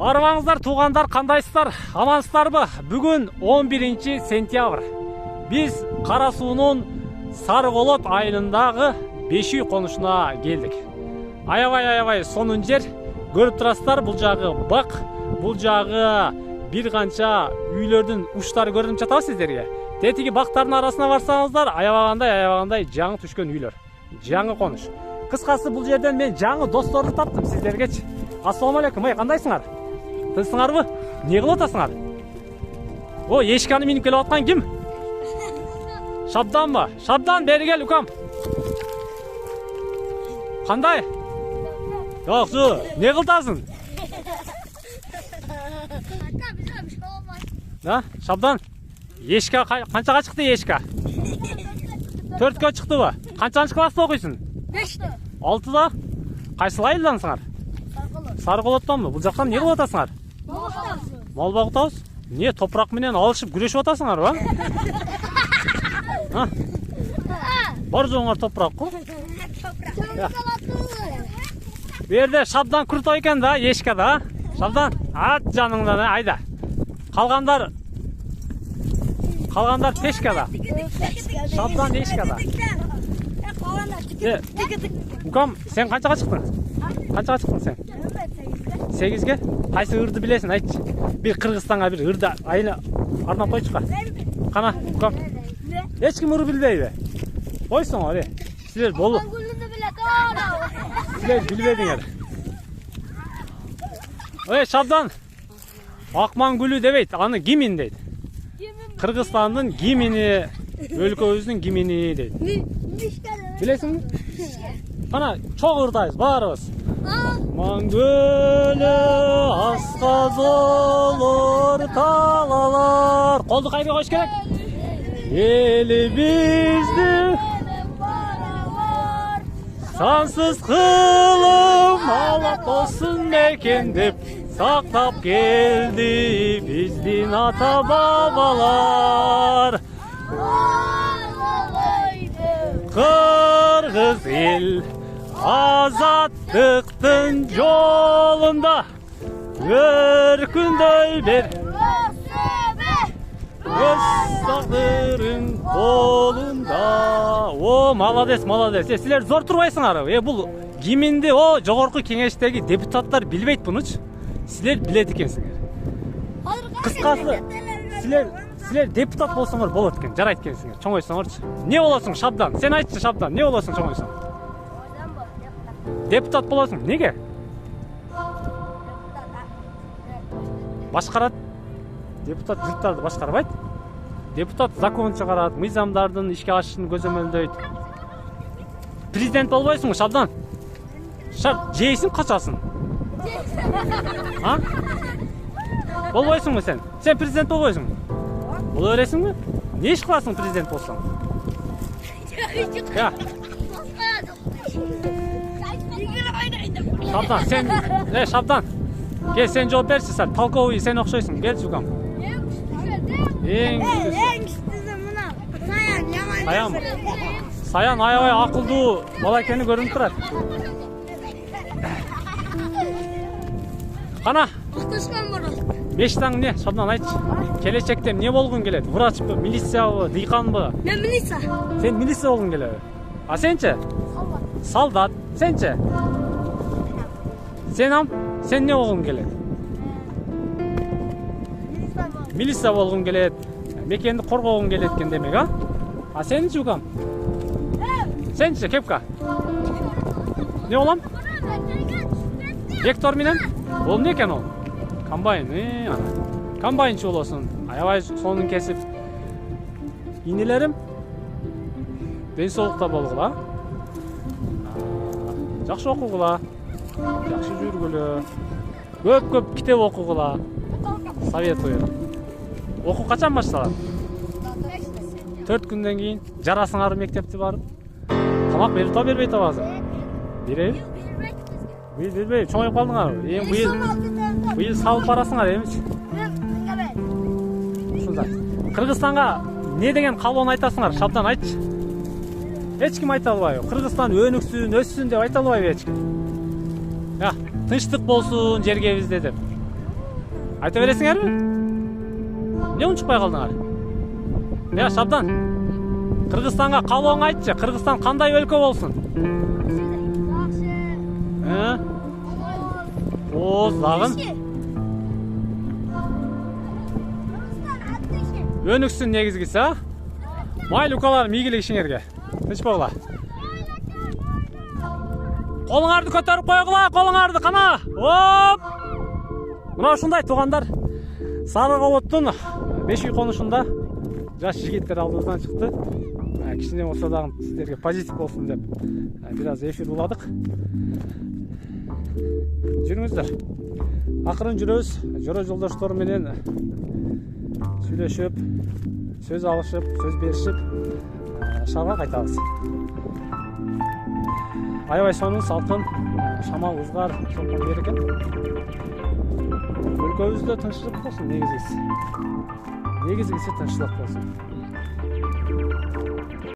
Арбаңыздар, туғандар, қандайсыздар? Амансыздарбы? Бүгін 11 сентябрь. Біз Қарасуының Сарықолот айылындағы Бешүй қонышына келдік. Аябай сонун жер. Көріп тұрасыздар, бұл жағы бақ, бұл жағы bir қанша үйлердің ұштары көрініп жатабы сіздерге. Тетігі бақтардың арасына барсаңыздар, аябағандай жаңы түшкен үйлер. Жаңы қоныш. Қысқасы бұл жерден мен жаңы достарды таптым сіздергечи. Ассалаумалейкум, қандайсыңар? Тынсыңар бы? Не қылып отасыңар? О, ешканы миніп келіп отқан кім? Шабдан ба? Шабдан, бері кел, үкам. Қандай? Жақсы, не қылтасың? Да, Шабдан, ешка қаншаға шықты ешка? 4-ке шықты ба? Қаншаншы класста оқисың? 5-те. 6-да? Қайсыл айылдансыңар? Сарықолоттан ба? Бұл жақтан не қылып отасыңар? Мал бағытауыз? Не, топырақ менен алышып күрешіп отасыңар ба? Бар жоңар топырақ қой? Берде Шабдан күрт екен да, ешка да. Шабдан, ат жаныңдан, айда. Қалғандар пешкада. Шабдан ешкада. Үкам, сен қаншаға шықтың? Қаншаға шықтың сен? 8-ге? Қайсы ұрды білесің, айтшы. Bir Қырғызстанға bir ұрды айына арнап қойшыға. Қана, үкам. Ешкім ұры білбейді. Қойсын ғой, сілер болу. Сілер білбейдіңер. Ой, Шабдан, Ақман гүлі демейді, аны гимин дейді. Қырғызстанның гимини, өлкөбүздүн гимини дейді. Білесің бі? Қана, чоқ ұрдайыз, барыбыз. Ақман гүлі асқаз olur талалар. Қолды қайда қойш керек? Елімізді сансыз қылым алап болсын мекендеп сақтап келді біздің ата бабалар. Қырғыз ел азаттықтың жолында өркүндөй бер өз тағдырың қолында. О, молодец. Сілер зор тұрбайсыңар. Бұл гиминди жогорку кеңештеги депутаттар билбейт бұныч. Сілер билет екенсіңер. Қысқасы, сілер депутат болсаңар болот екен, жарайт екенсіңер. Чоңойсаңарчы. Не боласың, Шабдан? Сен айтшы, Шабдан, не боласың чоңойсаң? Депутат боласың. Неге? Башқарат. Депутат жұрттарды башқарбайт. Депутат закон чыгарат, мыйзамдардын ишке ашышын көзөмөлдөйт. Президент болбойсуңбу, Шабдан? Жейсиң, качасың? Болбойсуңбу сен? Сен президент болбойсуң? Боло бересиңби? Не иш кыласың президент болсоң? Шабдан, сен, Шабдан, кел сен жооп берчи, сен толковый сен окшойсуң, келчи укам. Ең күштісі мұна Саян. Саян аябай ақылдуу бала екені көрініп тұрады. Қана? Мечтаң не? Шабдан айтшы. Келешекте не болғың келеді? Врач бы, милиция бы, дыйқан бы? Мен милиция. Сен милиция болғың келеді. А сенче? Солдат. Сенче? Сен не болғың келеді? Милиция болғың келет, мекенді қорғауың келеткен демек, а? Сен жүгам? Сен жү, кепка? Не олам? Вектор менен? Ол не екен ол? Комбайн, комбайнчы боласын. Аябай сонын кесіп. Инелерім? Денсаулықта болғыла. Жақшы оқуғыла. Жақшы жүргілі. Көп китеп оқуғыла. Советую. Оқу қачан башталады? 4 күнден кейін жарасыңар мектепте барып. Тамақ беріп та бербей табазы. Берейін? Бербей, чоңайып қалдыңар. Бұйыл салып барасыңар, емеш? Қырғызстанға не деген қалуын айтасыңар? Шабдан айтшы. Ешкім айта албай. Қырғызстан өніксін, өссін деп айта албай ешкім. Тыныштық болсын жерге бізде деп. Айта бересиңерби? Эмне унчукпай калдыңар? Шабдан. Кыргызстанга каалооңду айтчы. Кыргызстан кандай өлкө болсун? Дагын? Өнүксүн негизгиси, а? Майлы укаларым ийгилик ишиңерге. Тынч болгула. Колуңарды көтөрүп койгула, колуңарды кана. Оп! Мына ушундай туугандар. Сары Колоттун 5 үй конушунда жаш жигиттер алдыбыздан чыкты. Кичине болсо дагы сиздерге позитив болсун деп бир аз эфир уладык. Жүрүңүздөр. Акырын жүрөбүз. Жора жолдоштор менен сүйлөшүп, сөз алышып, сөз беришип, шаарга кайтабыз. Аябай сонун, салкын, шамал, ызгар, чоңкон жер экен. Өлкөбүздө тынччылык болсун негизгиси. Негизгиси тынччылык болсун.